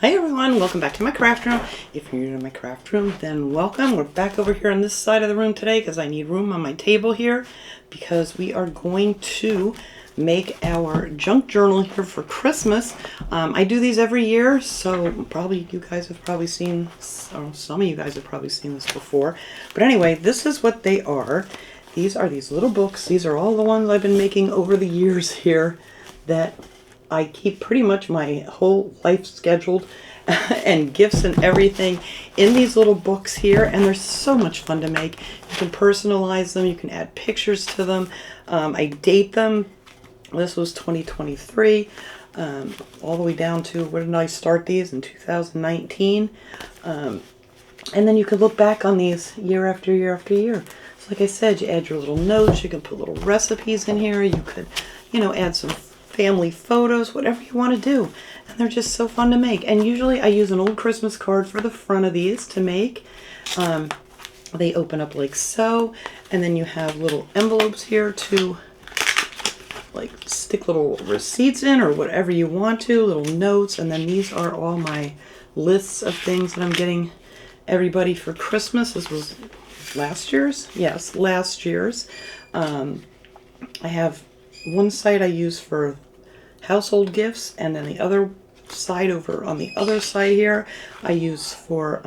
Hi everyone, welcome back to my craft room. If you're new to my craft room, then welcome. We're back over here on this side of the room today because I need room on my table here because we are going to make our junk journal here for Christmas. I do these every year, so probably you guys have probably seen, or some of you guys have probably seen this before. But anyway, this is what they are. These are these little books. These are all the ones I've been making over the years here that I keep pretty much my whole life scheduled and gifts and everything in these little books here, and they're so much fun to make. You can personalize them, you can add pictures to them. I date them. This was 2023, all the way down to, where did I start these? In 2019. And then you could look back on these year after year after year. So like I said, you add your little notes, you can put little recipes in here, you could, add some family photos, whatever you want to do. And they're just so fun to make. And usually I use an old Christmas card for the front of these to make. They open up like so, and then you have little envelopes here to like stick little receipts in or whatever you want to, little notes. And then these are all my lists of things that I'm getting everybody for Christmas. This was last year's? Yes, last year's. I have one side I use for household gifts, and then the other side over on the other side here I use for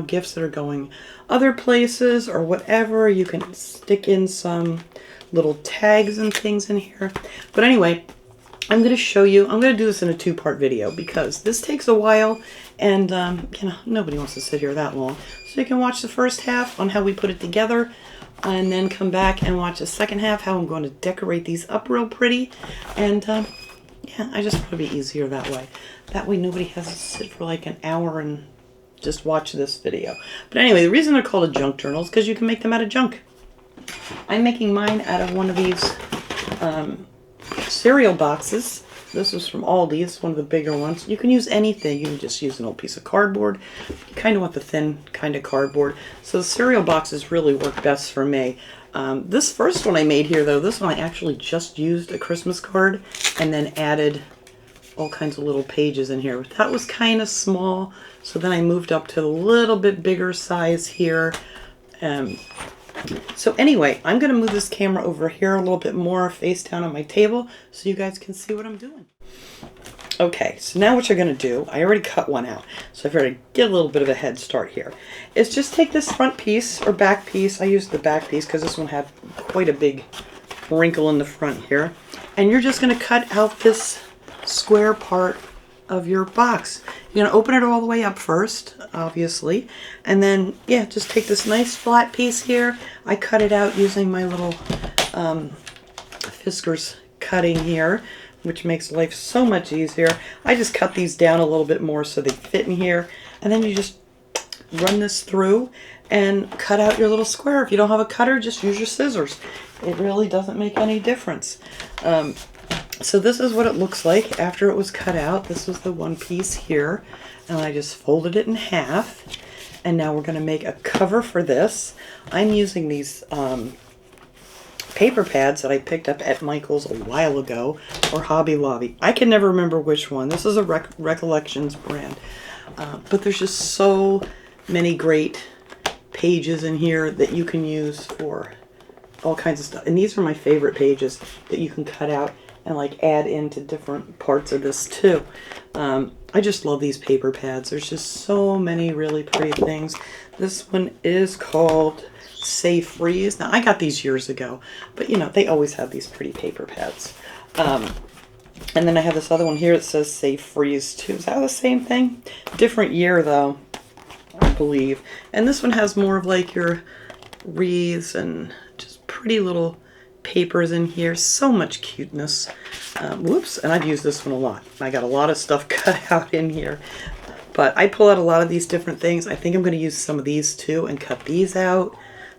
gifts that are going other places or whatever. You can stick in some little tags and things in here. But anyway, I'm going to show you, I'm going to do this in a two-part video because this takes a while, and nobody wants to sit here that long. So you can watch the first half on how we put it together, and then come back and watch the second half, how I'm going to decorate these up real pretty. And yeah, I just thought it'd be easier that way. That way nobody has to sit for like an hour and just watch this video. But anyway, the reason they're called a junk journal is because you can make them out of junk. I'm making mine out of one of these cereal boxes. This was from Aldi. It's one of the bigger ones. You can use anything. You can just use an old piece of cardboard. You kind of want the thin kind of cardboard. So the cereal boxes really work best for me. This first one I made here, though, this one I actually just used a Christmas card and then added all kinds of little pages in here. That was kind of small, so then I moved up to a little bit bigger size here. So anyway, I'm going to move this camera over here a little bit more face down on my table so you guys can see what I'm doing. Okay, so now what you're going to do, I already cut one out, so I've already get a little bit of a head start here, is just take this front piece or back piece. I used the back piece because this one had quite a big wrinkle in the front here. And you're just going to cut out this square part of your box. You're going to open it all the way up first, obviously, and then, yeah, just take this nice flat piece here. I cut it out using my little Fisker's cutting here, which makes life so much easier. I just cut these down a little bit more so they fit in here, and then you just run this through and cut out your little square. If you don't have a cutter, just use your scissors. It really doesn't make any difference. So this is what it looks like after it was cut out. This was the one piece here, and I just folded it in half. And now we're going to make a cover for this. I'm using these paper pads that I picked up at Michael's a while ago, or Hobby Lobby. I can never remember which one. This is a Recollections brand. But there's just so many great pages in here that you can use for all kinds of stuff. And these are my favorite pages that you can cut out and like add into different parts of this too. I just love these paper pads. There's just so many really pretty things. This one is called Say Freeze. Now I got these years ago, but they always have these pretty paper pads. And then I have this other one here that says Say Freeze too. Is that the same thing? Different year though, I believe. And this one has more of like your wreaths and just pretty little papers in here. So much cuteness. Whoops, and I've used this one a lot. I got a lot of stuff cut out in here. But I pull out a lot of these different things. I think I'm going to use some of these too and cut these out.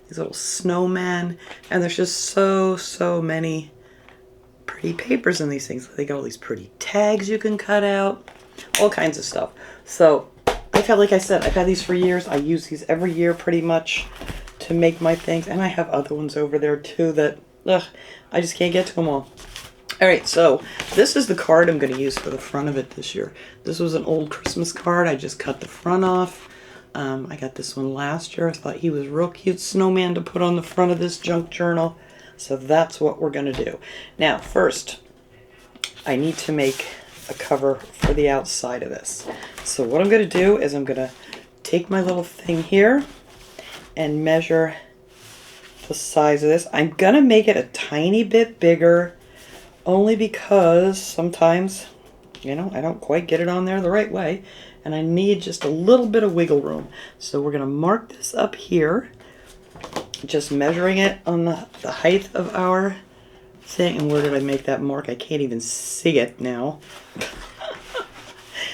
These little snowmen. And there's just so many pretty papers in these things. They got all these pretty tags you can cut out. All kinds of stuff. So I've had, like I said, I've had these for years. I use these every year pretty much to make my things. And I have other ones over there too that I just can't get to them all. All right, so this is the card I'm going to use for the front of it this year. This was an old Christmas card. I just cut the front off. I got this one last year. I thought he was a real cute snowman to put on the front of this junk journal. So that's what we're going to do. Now, first, I need to make a cover for the outside of this. So what I'm going to do is I'm going to take my little thing here and measure the size of this. I'm going to make it a tiny bit bigger only because sometimes, you know, I don't quite get it on there the right way and I need just a little bit of wiggle room. So we're going to mark this up here, just measuring it on the height of our thing. And where did I make that mark? I can't even see it now.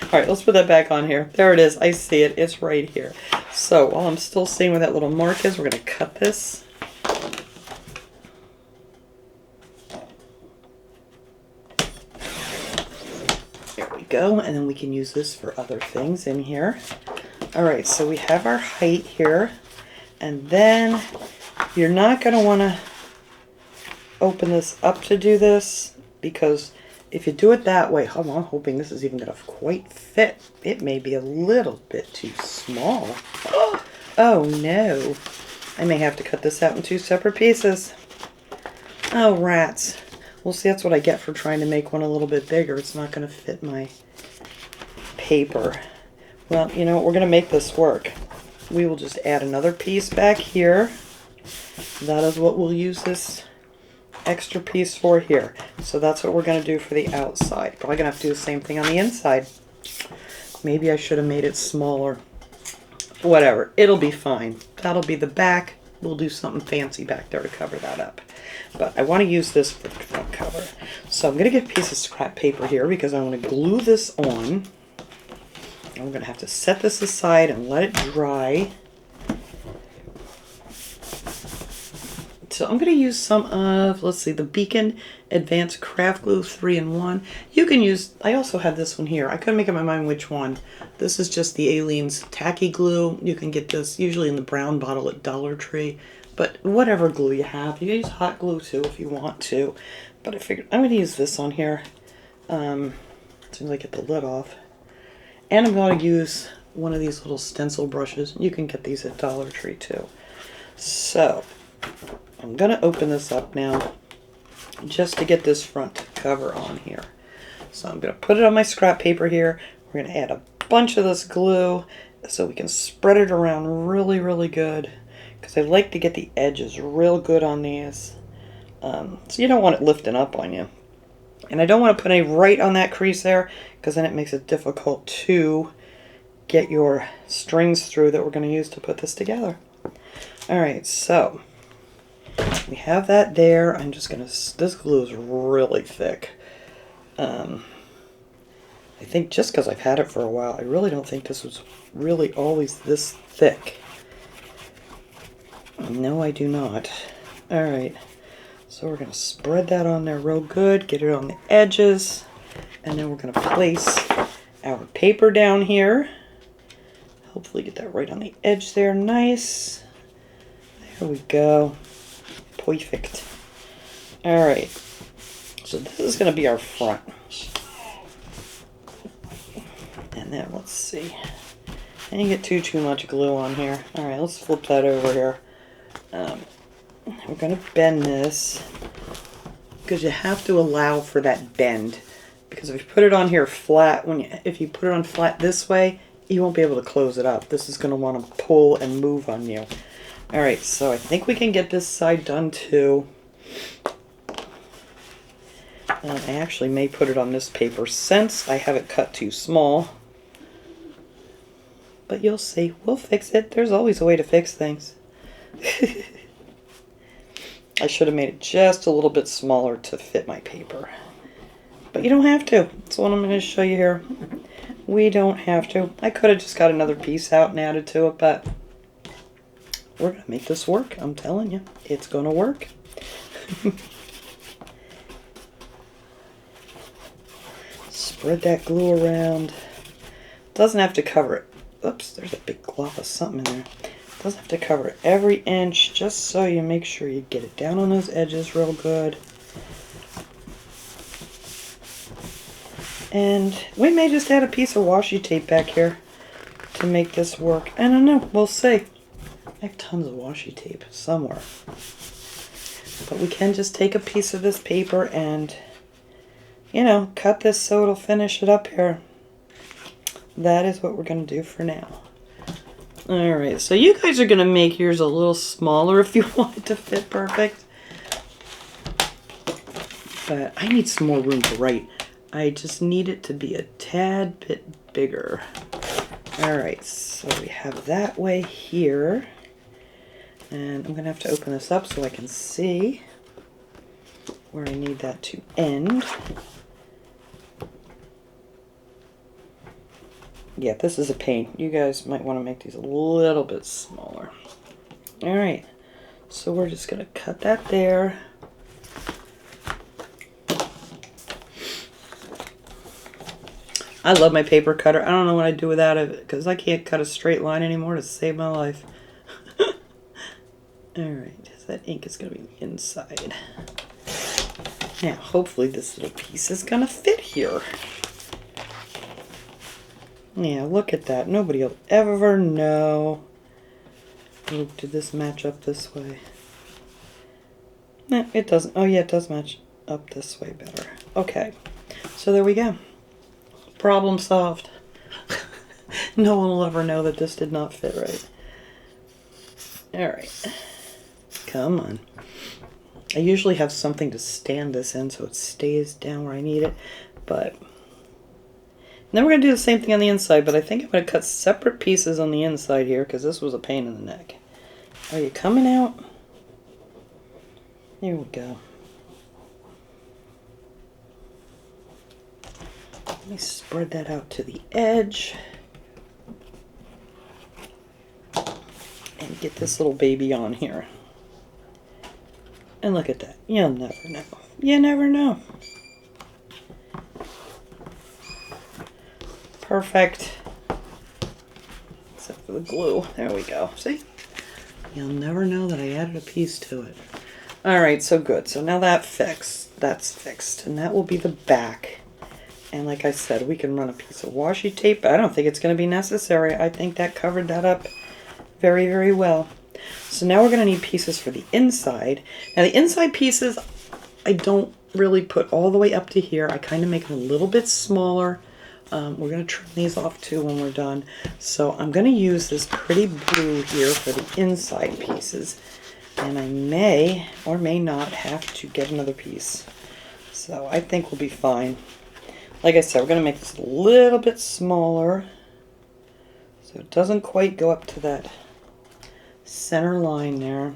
All right, let's put that back on here. There it is. I see it. It's right here. So while I'm still seeing where that little mark is, we're going to cut this. There we go. And then we can use this for other things in here. All right, so we have our height here. And then you're not going to want to open this up to do this, because if you do it that way, I'm hoping this is even going to quite fit. It may be a little bit too small. Oh no. I may have to cut this out in 2 separate pieces. Oh, rats. Well, see, that's what I get for trying to make one a little bit bigger. It's not going to fit my paper. Well, you know what? We're going to make this work. We will just add another piece back here. That is what we'll use this extra piece for here. So that's what we're going to do for the outside. Probably going to have to do the same thing on the inside. Maybe I should have made it smaller. Whatever. It'll be fine. That'll be the back. We'll do something fancy back there to cover that up. But I want to use this for the front cover. So I'm going to get a piece of scrap paper here because I want to glue this on. I'm going to have to set this aside and let it dry. So I'm going to use some of, let's see, the Beacon Advanced Craft Glue 3-in-1. You can use, I also have this one here. I couldn't make up my mind which one. This is just the Aleene's Tacky Glue. You can get this usually in the brown bottle at Dollar Tree. But whatever glue you have. You can use hot glue too if you want to. But I figured I'm going to use this on here. As soon as I get the lid off. And I'm going to use one of these little stencil brushes. You can get these at Dollar Tree too. So I'm going to open this up now just to get this front cover on here. So I'm going to put it on my scrap paper here. We're going to add a bunch of this glue so we can spread it around really, really good. Because I like to get the edges real good on these. So you don't want it lifting up on you. And I don't want to put any right on that crease there, because then it makes it difficult to get your strings through that we're going to use to put this together. Alright, so we have that there. I'm just going to, this glue is really thick. I think just because I've had it for a while, I really don't think this was really always this thick. No, I do not. Alright, so we're going to spread that on there real good, get it on the edges, and then we're going to place our paper down here. Hopefully get that right on the edge there, nice. There we go. Perfect. Alright, so this is going to be our front. And then let's see. I didn't get too much glue on here. Alright, let's flip that over here. We're going to bend this because you have to allow for that bend, because if you put it on here flat, if you put it on flat this way, you won't be able to close it up. This is going to want to pull and move on you. Alright, so I think we can get this side done too. I actually may put it on this paper since I have it cut too small. But you'll see. We'll fix it. There's always a way to fix things. I should have made it just a little bit smaller to fit my paper. But you don't have to. That's what I'm going to show you here. We don't have to. I could have just got another piece out and added to it, but we're going to make this work. I'm telling you. It's going to work. Spread that glue around. Doesn't have to cover it. Oops, there's a big glob of something in there. Doesn't have to cover every inch, just so you make sure you get it down on those edges real good. And we may just add a piece of washi tape back here to make this work. I don't know. We'll see. I have tons of washi tape somewhere. But we can just take a piece of this paper and, you know, cut this so it'll finish it up here. That is what we're going to do for now. Alright, so you guys are going to make yours a little smaller if you want it to fit perfect. But I need some more room to write. I just need it to be a tad bit bigger. Alright, so we have that way here. And I'm going to have to open this up so I can see where I need that to end. Yeah, this is a pain. You guys might want to make these a little bit smaller. Alright, so we're just going to cut that there. I love my paper cutter. I don't know what I'd do without it because I can't cut a straight line anymore to save my life. Alright, that ink is going to be inside. Now, hopefully this little piece is going to fit here. Yeah, look at that. Nobody will ever know. Oh, did this match up this way? No, it doesn't. Oh, yeah, it does match up this way better. Okay, so there we go. Problem solved. No one will ever know that this did not fit right. Alright. Come on. I usually have something to stand this in so it stays down where I need it, but then we're going to do the same thing on the inside, but I think I'm going to cut separate pieces on the inside here because this was a pain in the neck. Are you coming out? There we go. Let me spread that out to the edge. And get this little baby on here. And look at that. You'll never know. You never know. Perfect. Except for the glue. There we go. See? You'll never know that I added a piece to it. Alright, so good. So now that's fixed. And that will be the back. And like I said, we can run a piece of washi tape. But I don't think it's going to be necessary. I think that covered that up very, very well. So now we're going to need pieces for the inside. Now the inside pieces, I don't really put all the way up to here. I kind of make them a little bit smaller. We're going to trim these off too when we're done. So I'm going to use this pretty blue here for the inside pieces. And I may or may not have to get another piece. So I think we'll be fine. Like I said, we're going to make this a little bit smaller. So it doesn't quite go up to that center line there.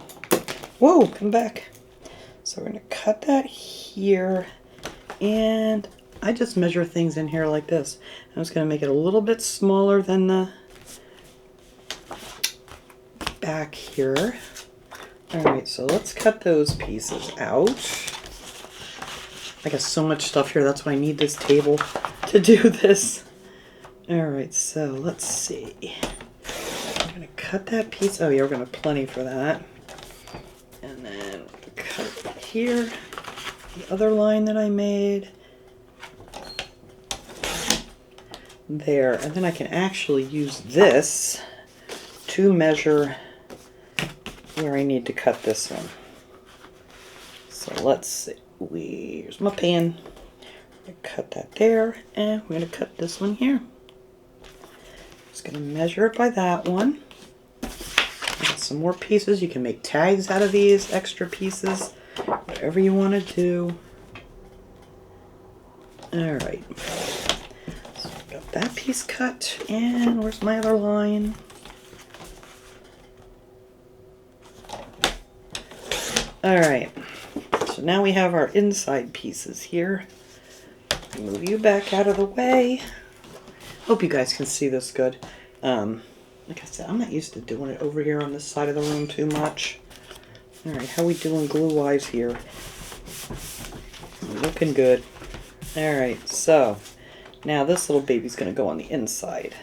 Whoa, come back. So we're going to cut that here. And I just measure things in here like this. I'm just going to make it a little bit smaller than the back here. Alright, so let's cut those pieces out. I got so much stuff here, that's why I need this table to do this. Alright, so let's see. I'm going to cut that piece. Oh yeah, we're going to have plenty for that. And then cut here, the other line that I made. There, and then I can actually use this to measure where I need to cut this one. So let's see. Here's my pen. I'm going to cut that there, and we're going to cut this one here. Just going to measure it by that one. Got some more pieces. You can make tags out of these extra pieces, whatever you want to do. Alright. So got that piece cut, and where's my other line? Alright. So now we have our inside pieces here. Move you back out of the way. Hope you guys can see this good. Like I said, I'm not used to doing it over here on this side of the room too much. Alright, how we doing glue-wise here? Looking good. Alright, so now this little baby's going to go on the inside.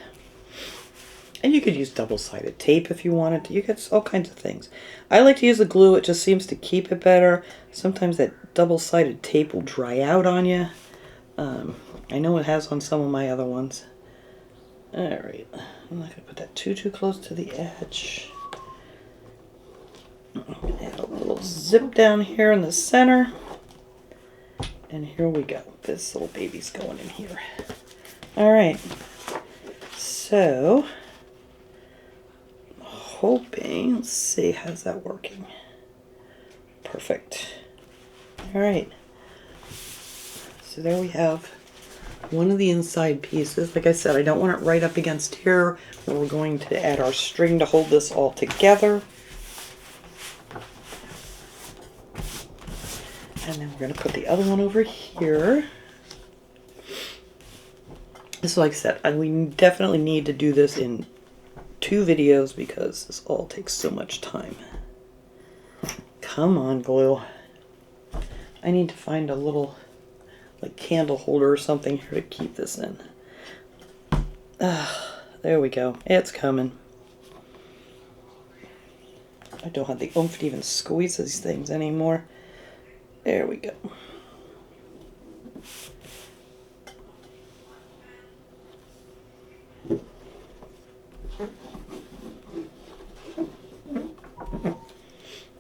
And you could use double-sided tape if you wanted to. You get all kinds of things. I like to use the glue. It just seems to keep it better. Sometimes that double-sided tape will dry out on you. I know it has on some of my other ones. Alright, I'm not going to put that too close to the edge. I'm going to add a little zip down here in the center. And here we go. This little baby's going in here. Alright, so hoping, let's see, how's that working? Perfect. Alright, so there we have one of the inside pieces. Like I said, I don't want it right up against here where we're going to add our string to hold this all together. And then we're going to put the other one over here. So like I said, we definitely need to do this in 2 videos because this all takes so much time. Come on, glue. I need to find a little like candle holder or something here to keep this in. There we go. It's coming. I don't have the oomph to even squeeze these things anymore. There we go.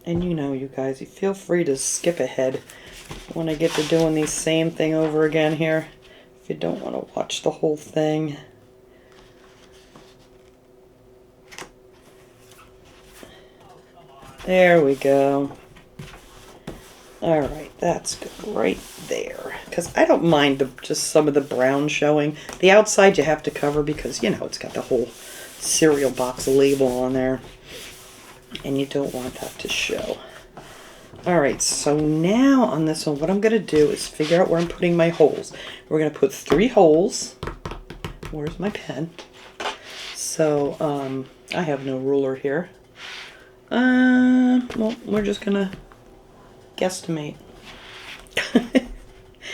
And you know, you guys, you feel free to skip ahead when I get to doing the same thing over again here. If you don't want to watch the whole thing. There we go. Alright, that's good right there. Because I don't mind just some of the brown showing. The outside you have to cover because, you know, it's got the whole cereal box label on there. And you don't want that to show. Alright, so now on this one, what I'm going to do is figure out where I'm putting my holes. We're going to put 3 holes. Where's my pen? So, I have no ruler here. Well, we're just going to guesstimate.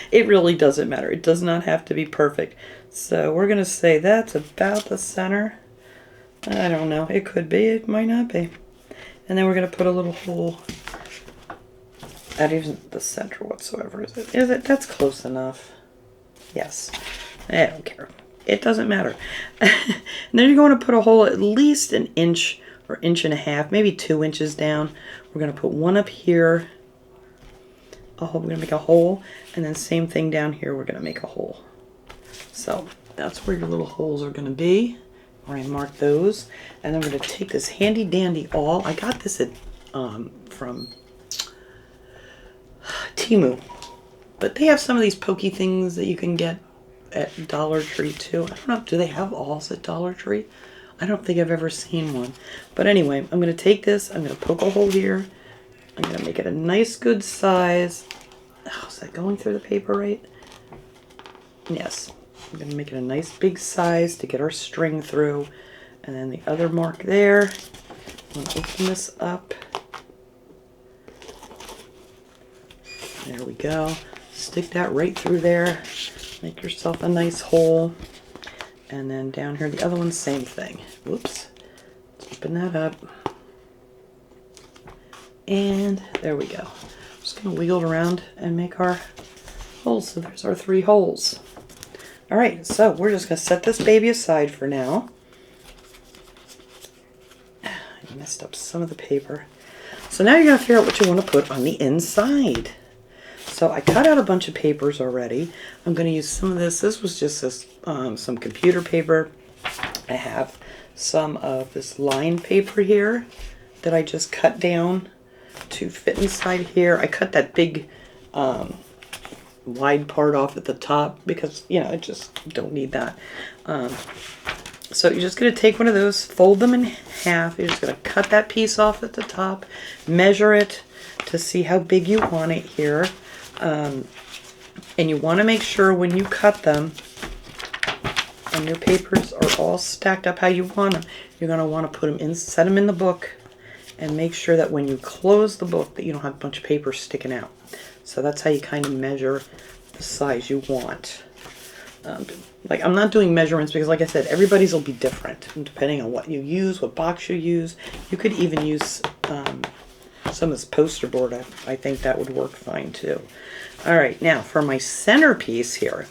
It really doesn't matter. It does not have to be perfect. So we're going to say that's about the center. I don't know. It could be. It might not be. And then we're going to put a little hole. That isn't the center whatsoever, is it? Is it? That's close enough. Yes. I don't care. It doesn't matter. And then you're going to put a hole at least 1 inch or 1.5 inches, maybe 2 inches down. We're going to put one up here. We're going to make a hole. And then same thing down here, we're going to make a hole. So that's where your little holes are going to be. Where I mark those. And then we're going to take this handy dandy awl. I got this at from Temu. But they have some of these pokey things that you can get at Dollar Tree too. I don't know, do they have awls at Dollar Tree? I don't think I've ever seen one. But anyway, I'm going to take this, I'm going to poke a hole here. I'm going to make it a nice good size. Oh, is that going through the paper right? Yes. I'm going to make it a nice big size to get our string through. And then the other mark there. I'm going to open this up. There we go. Stick that right through there. Make yourself a nice hole. And then down here, the other one, same thing. Whoops. Let's open that up. And there we go. I'm just going to wiggle it around and make our holes. So there's our 3 holes. Alright, so we're just going to set this baby aside for now. I messed up some of the paper. So now you're going to figure out what you want to put on the inside. So I cut out a bunch of papers already. I'm going to use some of this. This was just this, some computer paper. I have some of this lined paper here that I just cut down to fit inside here. I cut that big wide part off at the top because, you know, I just don't need that. So you're just going to take one of those, fold them in half. You're just going to cut that piece off at the top, measure it to see how big you want it here. And you want to make sure when you cut them and your papers are all stacked up how you want them, you're going to want to put them in, set them in the book, and make sure that when you close the book that you don't have a bunch of paper sticking out. So that's how you kind of measure the size you want. Like, I'm not doing measurements because, like I said, everybody's will be different depending on what you use, what box you use. You could even use some of this poster board. I think that would work fine too. All right, now for my centerpiece here,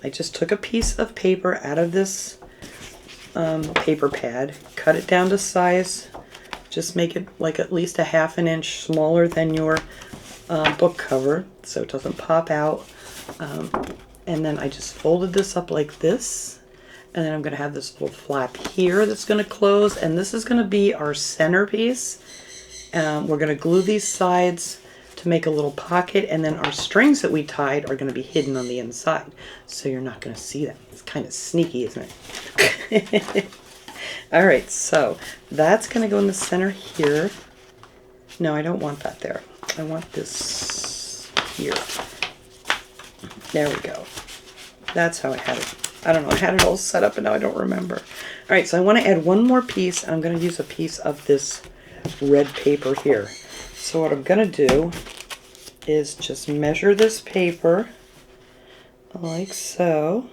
I just took a piece of paper out of this paper pad, cut it down to size, just make it like at least a ½ an inch smaller than your book cover so it doesn't pop out. And then I just folded this up like this, and then I'm going to have this little flap here that's going to close, and this is going to be our centerpiece. We're going to glue these sides to make a little pocket, and then our strings that we tied are going to be hidden on the inside, so you're not going to see them. It's kind of sneaky, isn't it? All right, so that's going to go in the center here. No, I don't want that there. I want this here. There we go. That's how I had it. I don't know, I had it all set up and now I don't remember. All right, so I want to add one more piece. I'm going to use a piece of this red paper here. So what I'm going to do is just measure this paper like so.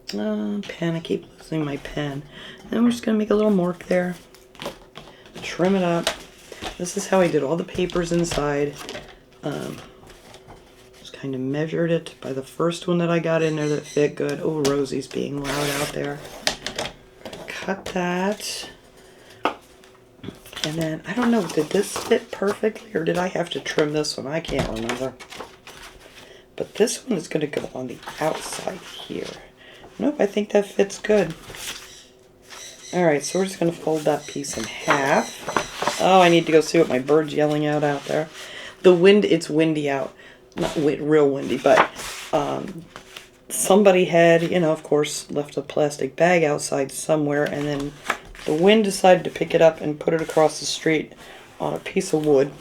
Pen, I keep losing my pen. And we're just going to make a little mark there. Trim it up. This is how I did all the papers inside. Just kind of measured it by the first one that I got in there that fit good. Oh, Rosie's being loud out there. Cut that. And then, I don't know, did this fit perfectly or did I have to trim this one? I can't remember. But this one is going to go on the outside here. Nope, I think that fits good. Alright, so we're just going to fold that piece in half. Oh, I need to go see what my bird's yelling out there. The wind, it's windy out. Not real windy, but somebody had, you know, of course, left a plastic bag outside somewhere, and then the wind decided to pick it up and put it across the street on a piece of wood.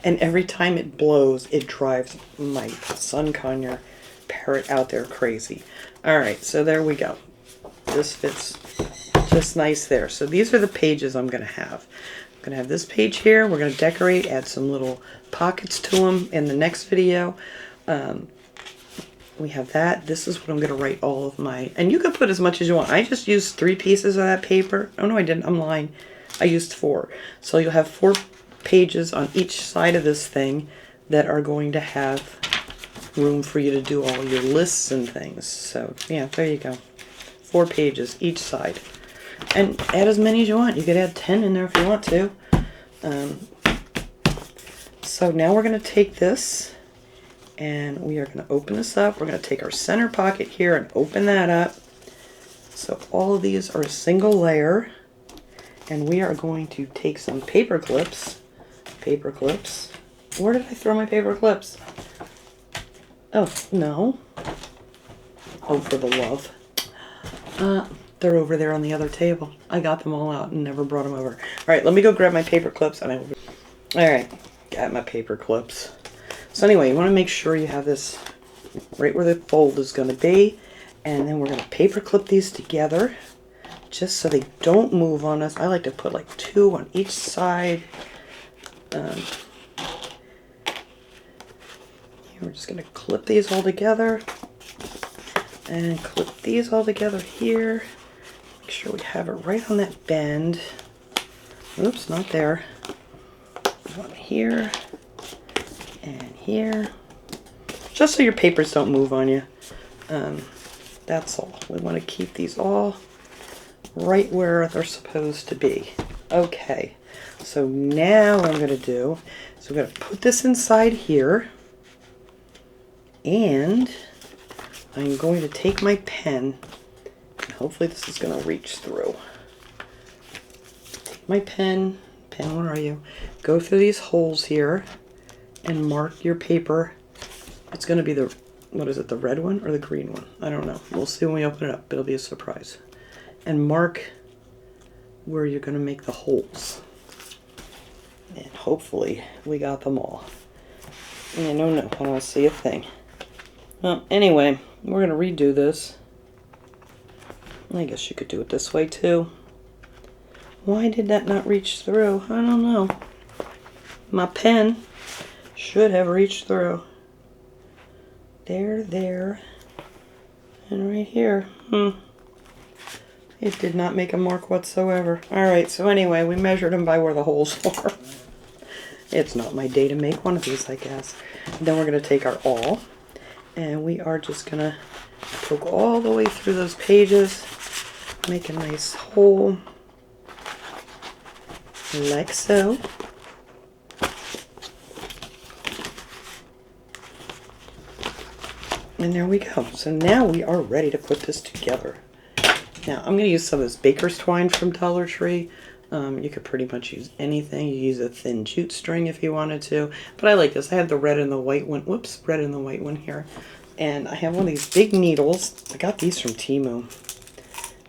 And every time it blows, it drives my sun conure parrot out there crazy. Alright, so there we go. This fits just nice there. So these are the pages I'm going to have. I'm going to have this page here. We're going to decorate, add some little pockets to them in the next video. We have that. This is what I'm going to write all of my... And you can put as much as you want. I just used 3 pieces of that paper. Oh, no, I didn't. I'm lying. I used 4. So you'll have 4 pages on each side of this thing that are going to have room for you to do all your lists and things. So, yeah, there you go. 4 pages each side. And add as many as you want. You could add 10 in there if you want to. So now we're going to take this and we are going to open this up. We're going to take our center pocket here and open that up. So all of these are a single layer. And we are going to take some paper clips. Paper clips. Where did I throw my paper clips? Oh, no. Oh, for the love. They're over there on the other table. I got them all out and never brought them over. Alright, let me go grab my paper clips and I will... Alright, got my paper clips. So anyway, you want to make sure you have this right where the fold is going to be. And then we're going to paper clip these together just so they don't move on us. I like to put like 2 on each side. We're just going to clip these all together. And clip these all together here. Make sure we have it right on that bend. Oops, not there. One here and here. Just so your papers don't move on you. That's all. We want to keep these all right where they're supposed to be. Okay, so now what I'm going to do is we're going to put this inside here. And I'm going to take my pen, and hopefully this is going to reach through. Take my pen, where are you? Go through these holes here and mark your paper. It's going to be the, what is it, the red one or the green one? I don't know. We'll see when we open it up. It'll be a surprise. And mark where you're going to make the holes. And hopefully we got them all. I don't know. I don't see a thing. Well, anyway, we're going to redo this. I guess you could do it this way too. Why did that not reach through? I don't know. My pen should have reached through. There, and right here. It did not make a mark whatsoever. Alright, so anyway, we measured them by where the holes were. It's not my day to make one of these, I guess. And then we're going to take our awl, and we are just going to poke all the way through those pages, make a nice hole, like so. And there we go. So now we are ready to put this together. Now I'm going to use some of this baker's twine from Dollar Tree. You could pretty much use anything. You use a thin jute string if you wanted to. But I like this. I have the red and the white one. Whoops, red and the white one here. And I have one of these big needles. I got these from Temu.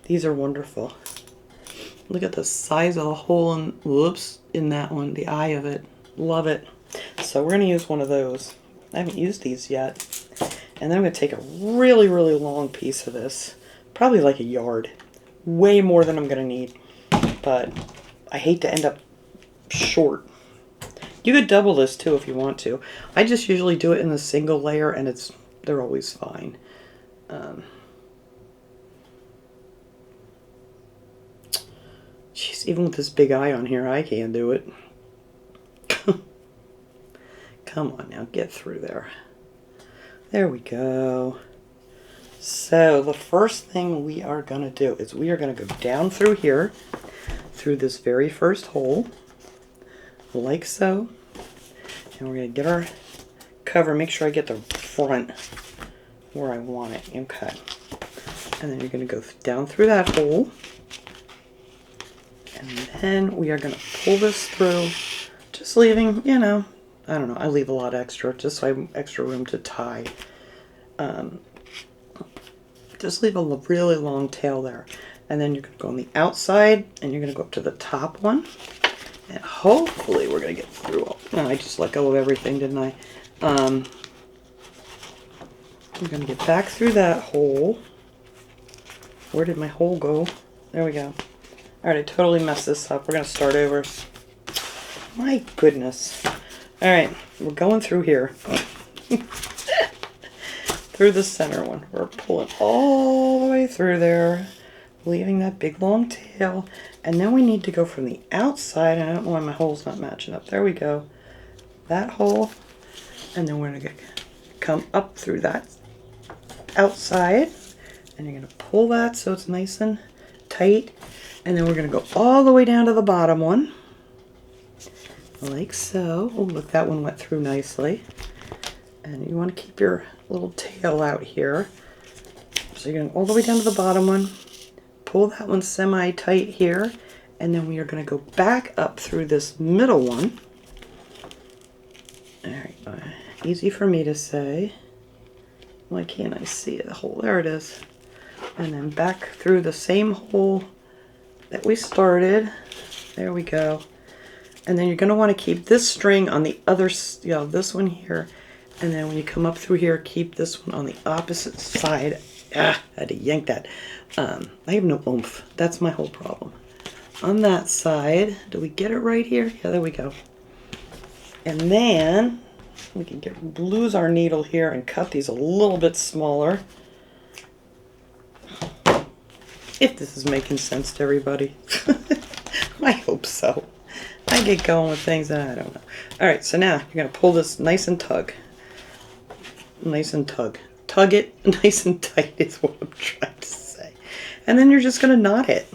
These are wonderful. Look at the size of the hole in, whoops, in that one. The eye of it. Love it. So we're going to use one of those. I haven't used these yet. And then I'm going to take a really, really long piece of this. Probably like a yard. Way more than I'm going to need. But I hate to end up short. You could double this too if you want to. I just usually do it in a single layer and they're always fine. Jeez, even with this big eye on here, I can't do it. Come on now, get through there. There we go. So the first thing we are going to do is we are going to go down through here, through this very first hole, like so. And we're going to get our cover, make sure I get the front where I want it. Okay. And then you're going to go down through that hole. And then we are going to pull this through, just leaving, you know, I don't know, I leave a lot extra, just so I have extra room to tie. Just leave a really long tail there. And then you're going to go on the outside, and you're going to go up to the top one. And hopefully we're going to get through all. No, I just let go of everything, didn't I? I'm going to get back through that hole. Where did my hole go? There we go. Alright, I totally messed this up. We're going to start over. My goodness. Alright, we're going through here. Through the center one. We're pulling all the way through there, leaving that big long tail. And then we need to go from the outside. I don't know why my hole's not matching up. There we go. That hole. And then we're going to come up through that outside. And you're going to pull that so it's nice and tight. And then we're going to go all the way down to the bottom one. Like so. Oh, look, that one went through nicely. And you want to keep your little tail out here. So you're going all the way down to the bottom one. Pull that one semi-tight here. And then we are going to go back up through this middle one. Alright, easy for me to say. Why can't I see the hole? There it is. And then back through the same hole that we started. There we go. And then you're going to want to keep this string on the other, you know, this one here. And then when you come up through here, keep this one on the opposite side. Ah, I had to yank that. I have no oomph. That's my whole problem. On that side, do we get it right here? Yeah, there we go. And then we can lose our needle here and cut these a little bit smaller. If this is making sense to everybody. I hope so. I get going with things that I don't know. Alright, so now you're going to pull this nice and tug. Nice and tug. Tug it nice and tight is what I'm trying to say. And then you're just going to knot it.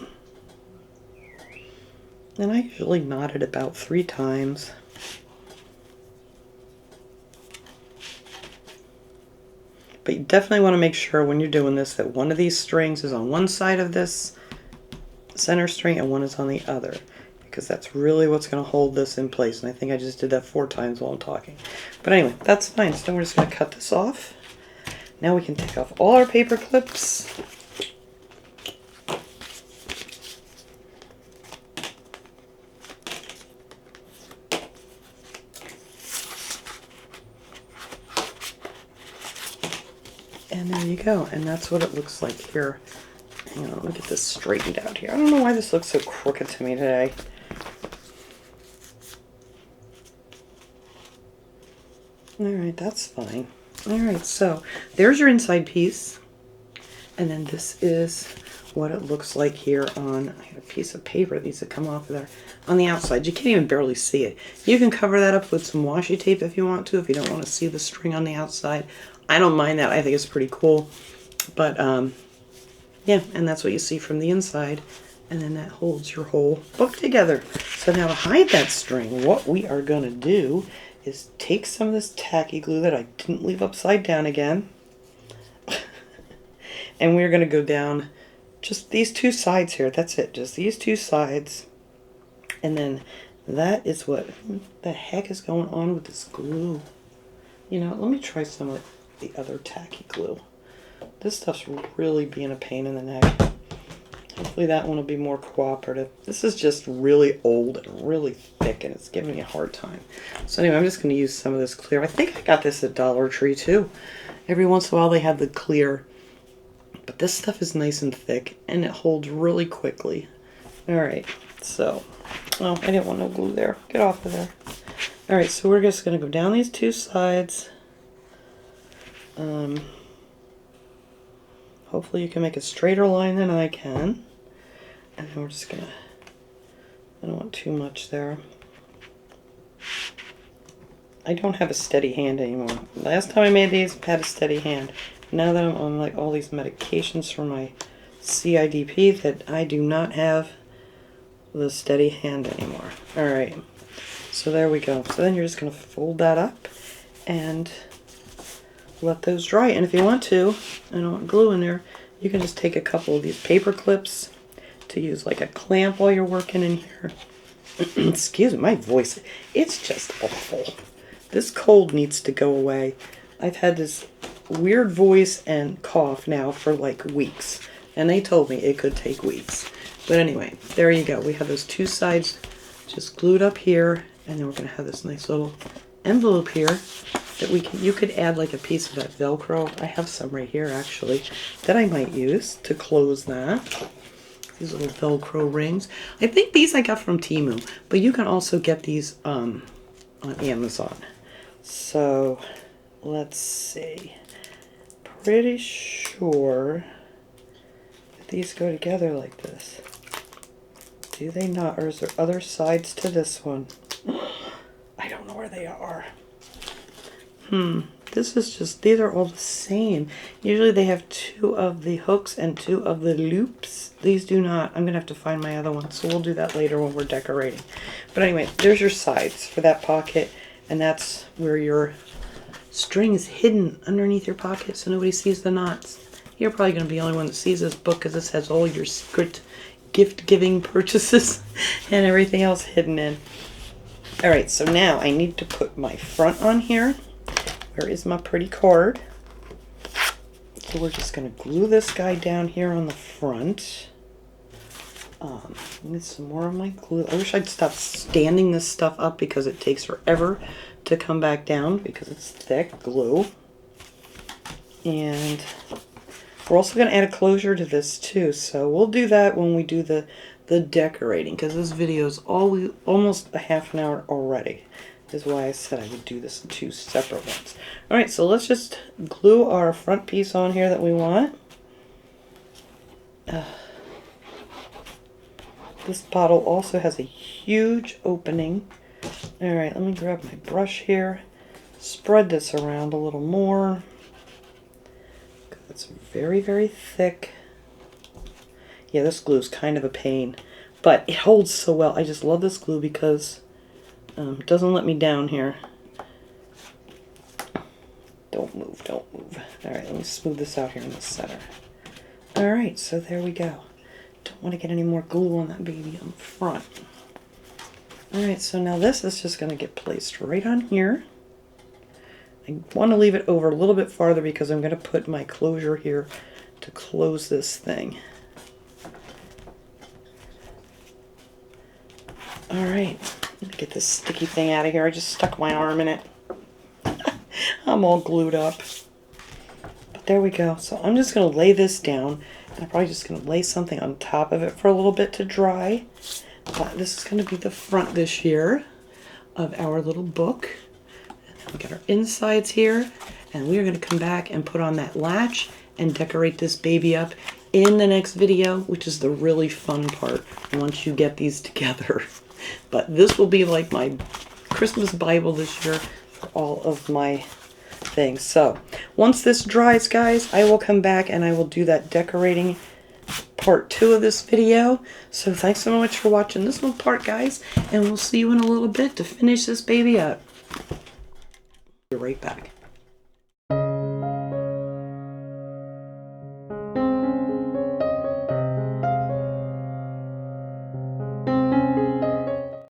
And I usually knot it about 3 times. But you definitely want to make sure when you're doing this that one of these strings is on one side of this center string and one is on the other. Because that's really what's going to hold this in place. And I think I just did that 4 times while I'm talking. But anyway, that's fine. So we're just going to cut this off. Now we can take off all our paper clips. And there you go. And that's what it looks like here. Hang on, let me get this straightened out here. I don't know why this looks so crooked to me today. Alright, that's fine. Alright, so there's your inside piece. And then this is what it looks like here on, I have a piece of paper that needs to come off of there. On the outside, you can't even barely see it. You can cover that up with some washi tape if you want to, if you don't want to see the string on the outside. I don't mind that. I think it's pretty cool. But, yeah, and that's what you see from the inside. And then that holds your whole book together. So now to hide that string, what we are going to do is take some of this tacky glue that I didn't leave upside down again. And we're going to go down just these two sides here. That's it. Just these two sides. And then that is what the heck is going on with this glue. You know, let me try some of the other tacky glue. This stuff's really being a pain in the neck. Hopefully that one will be more cooperative. This is just really old and really thick, and it's giving me a hard time. So anyway, I'm just going to use some of this clear. I think I got this at Dollar Tree too. Every once in a while they have the clear. But this stuff is nice and thick, and it holds really quickly. Alright, so... Oh, I didn't want no glue there. Get off of there. Alright, so we're just going to go down these two sides. Hopefully you can make a straighter line than I can. And then we're just going to... I don't want too much there. I don't have a steady hand anymore. Last time I made these, I had a steady hand. Now that I'm on like all these medications for my CIDP, that I do not have the steady hand anymore. Alright, so there we go. So then you're just going to fold that up and let those dry. And if you want to, I don't want glue in there, you can just take a couple of these paper clips to use like a clamp while you're working in here. Excuse me, my voice, it's just awful. This cold needs to go away. I've had this weird voice and cough now for like weeks, and they told me it could take weeks. But anyway, there you go. We have those two sides just glued up here, and then we're going to have this nice little envelope here that you could add like a piece of that Velcro. I have some right here actually that I might use to close that. These little Velcro rings. I think these I got from Temu, but you can also get these on Amazon. So let's see. Pretty sure that these go together like this. Do they not? Or is there other sides to this one? I don't know where they are. This is just, these are all the same. Usually they have two of the hooks and two of the loops. These do not. I'm going to have to find my other one, so we'll do that later when we're decorating. But anyway, there's your sides for that pocket, and that's where your string is hidden underneath your pocket so nobody sees the knots. You're probably going to be the only one that sees this book because this has all your secret gift-giving purchases and everything else hidden in. Alright, so now I need to put my front on here. Where is my pretty card? So we're just going to glue this guy down here on the front. I need some more of my glue. I wish I'd stop standing this stuff up because it takes forever to come back down because it's thick glue. And we're also going to add a closure to this too. So we'll do that when we do the decorating, because this video is almost a half an hour already. Is why I said I would do this in two separate ones. Alright, so let's just glue our front piece on here that we want. This bottle also has a huge opening. Alright, let me grab my brush here. Spread this around a little more. It's very, very thick. Yeah, this glue is kind of a pain, but it holds so well. I just love this glue because it doesn't let me down here. Don't move, don't move. Alright, let me smooth this out here in the center. Alright, so there we go. Don't want to get any more glue on that baby on the front. Alright, so now this is just going to get placed right on here. I want to leave it over a little bit farther because I'm going to put my closure here to close this thing. Alright, let me get this sticky thing out of here. I just stuck my arm in it. I'm all glued up. But there we go. So I'm just going to lay this down. And I'm probably just going to lay something on top of it for a little bit to dry. But this is going to be the front this year of our little book. And then we got our insides here. And we are going to come back and put on that latch and decorate this baby up in the next video, which is the really fun part once you get these together. But this will be like my Christmas Bible this year for all of my things. So once this dries, guys, I will come back and I will do that decorating part 2 of this video. So thanks so much for watching this one part, guys, and we'll see you in a little bit to finish this baby up. Be right back.